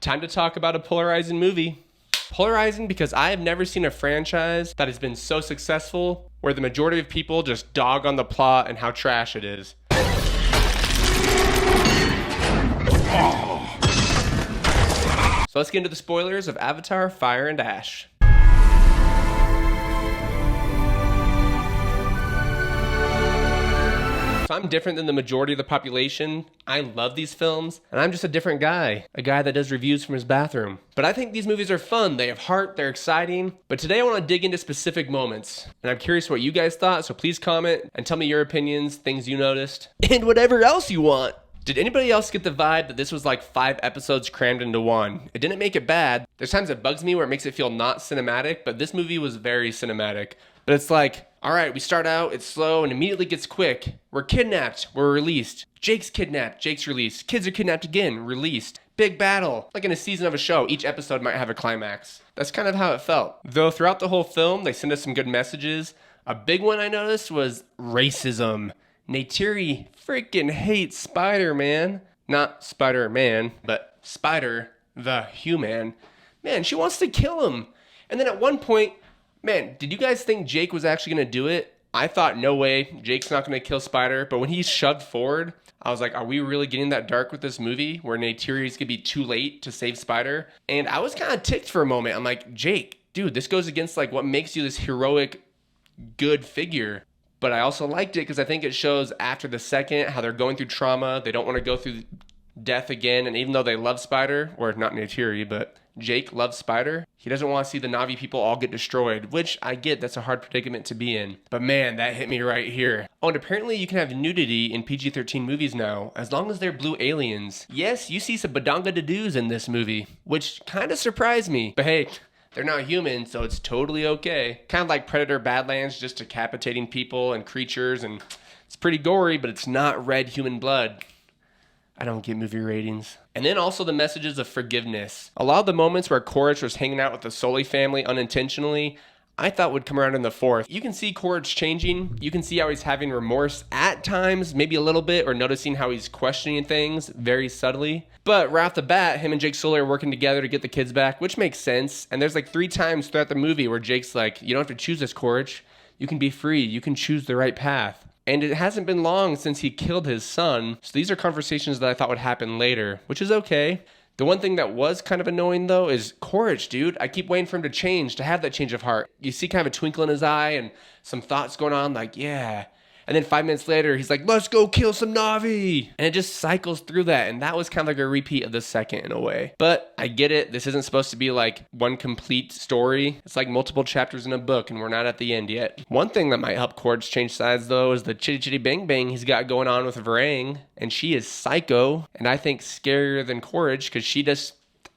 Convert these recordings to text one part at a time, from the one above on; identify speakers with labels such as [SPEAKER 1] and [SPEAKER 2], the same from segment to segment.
[SPEAKER 1] Time to talk about a polarizing movie. Polarizing because I have never seen a franchise that has been so successful where the majority of people just dog on the plot and how trash it is. So let's get into the spoilers of Avatar: Fire and Ash. So I'm different than the majority of the population. I love these films, and I'm just a different guy. A guy that does reviews from his bathroom. But I think these movies are fun. They have heart, they're exciting. But today I want to dig into specific moments. And I'm curious what you guys thought, so please comment and tell me your opinions, things you noticed, and whatever else you want. Did anybody else get the vibe that this was like 5 episodes crammed into one? It didn't make it bad. There's times it bugs me where it makes it feel not cinematic, but this movie was very cinematic. But it's like, all right, we start out, it's slow, and immediately gets quick. We're kidnapped, we're released. Jake's kidnapped, Jake's released. Kids are kidnapped again, released. Big battle. Like in a season of a show, each episode might have a climax. That's kind of how it felt. Though throughout the whole film, they send us some good messages. A big one I noticed was racism. Neytiri freaking hates Spider-Man. Not Spider-Man, but Spider, the human. Man, she wants to kill him. And then at one point, man, did you guys think Jake was actually going to do it? I thought, no way, Jake's not going to kill Spider. But when he shoved forward, I was like, are we really getting that dark with this movie where Neytiri's going to be too late to save Spider? And I was kind of ticked for a moment. I'm like, Jake, dude, this goes against like what makes you this heroic, good figure. But I also liked it because I think it shows after the second how they're going through trauma. They don't want to go through death again. And even though they love Spider, or not Neytiri, but Jake loves Spider, he doesn't want to see the Navi people all get destroyed, which I get, that's a hard predicament to be in. But man, that hit me right here. Oh, and apparently you can have nudity in PG-13 movies now, as long as they're blue aliens. Yes, you see some badanga da-doos in this movie, which kind of surprised me. But hey, they're not human, so it's totally okay. Kind of like Predator Badlands, just decapitating people and creatures, and it's pretty gory, but it's not red human blood. I don't get movie ratings. And then also the messages of forgiveness. A lot of the moments where Quaritch was hanging out with the Sully family unintentionally, I thought would come around in the fourth. You can see Quaritch changing. You can see how he's having remorse at times, maybe a little bit, or noticing how he's questioning things very subtly. But right off the bat, him and Jake Sully are working together to get the kids back, which makes sense. And there's like 3 times throughout the movie where Jake's like, you don't have to choose this, Quaritch. You can be free. You can choose the right path. And it hasn't been long since he killed his son. So these are conversations that I thought would happen later, which is okay. The one thing that was kind of annoying, though, is Quaritch, dude. I keep waiting for him to change, to have that change of heart. You see kind of a twinkle in his eye and some thoughts going on, like, yeah. And then 5 minutes later, he's like, let's go kill some Navi. And it just cycles through that. And that was kind of like a repeat of the second in a way. But I get it. This isn't supposed to be like one complete story. It's like multiple chapters in a book, and we're not at the end yet. One thing that might help Quaritch change sides, though, is the chitty chitty bang bang he's got going on with Varang. And she is psycho. And I think scarier than Quaritch because she just,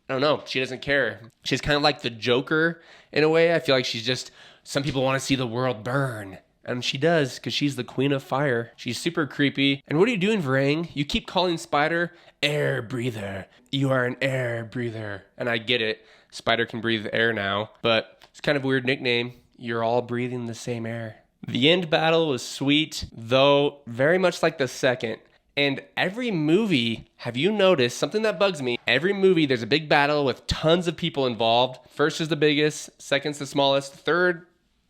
[SPEAKER 1] I don't know, she doesn't care. She's kind of like the Joker in a way. I feel like she's just, some people want to see the world burn. And she does, because she's the queen of fire. She's super creepy. And what are you doing, Varang? You keep calling Spider air breather. You are an air breather. And I get it. Spider can breathe air now. But it's kind of a weird nickname. You're all breathing the same air. The end battle was sweet, though very much like the second. And every movie, have you noticed something that bugs me? Every movie, there's a big battle with tons of people involved. First is the biggest. Second's the smallest. Third,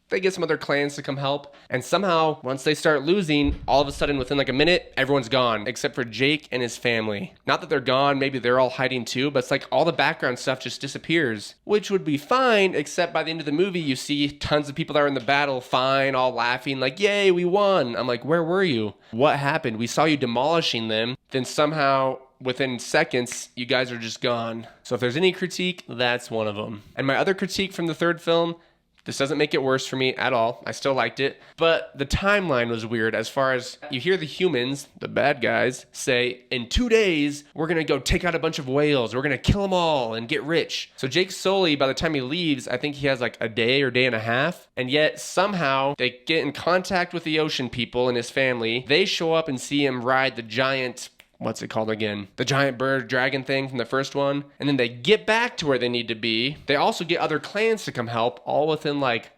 [SPEAKER 1] they get some other clans to come help. And somehow, once they start losing, all of a sudden, within like a minute, everyone's gone, except for Jake and his family. Not that they're gone, maybe they're all hiding too, but it's like all the background stuff just disappears, which would be fine, except by the end of the movie, you see tons of people that are in the battle, fine, all laughing, like, yay, we won. I'm like, where were you? What happened? We saw you demolishing them. Then somehow, within seconds, you guys are just gone. So if there's any critique, that's one of them. And my other critique from the third film, this doesn't make it worse for me at all. I still liked it. But the timeline was weird as far as you hear the humans, the bad guys, say, in 2 days, we're going to go take out a bunch of whales. We're going to kill them all and get rich. So Jake Sully, by the time he leaves, I think he has like a day or day and a half. And yet somehow they get in contact with the ocean people and his family. They show up and see him ride the giant, what's it called again? The giant bird dragon thing from the first one. And then they get back to where they need to be. They also get other clans to come help, all within like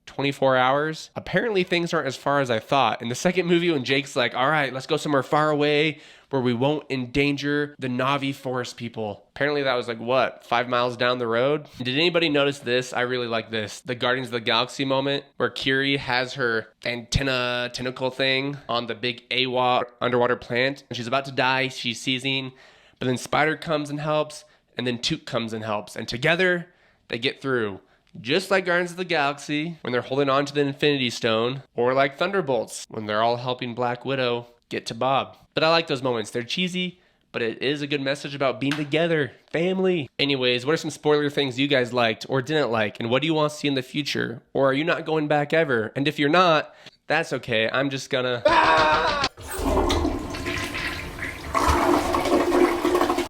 [SPEAKER 1] 24 hours. Apparently things aren't as far as I thought. In the second movie, when Jake's like, all right, let's go somewhere far away where we won't endanger the Navi forest people. Apparently that was like, what, 5 miles down the road? Did anybody notice this? I really like this. The Guardians of the Galaxy moment where Kiri has her tentacle thing on the big AWA underwater plant. And she's about to die. She's seizing. But then Spider comes and helps. And then Toot comes and helps. And together, they get through. Just like Guardians of the Galaxy when they're holding on to the Infinity Stone. Or like Thunderbolts when they're all helping Black Widow get to Bob. But I like those moments. They're cheesy, but it is a good message about being together, family. Anyways, what are some spoiler things you guys liked or didn't like? And what do you want to see in the future? Or are you not going back ever? And if you're not, that's okay. I'm just gonna...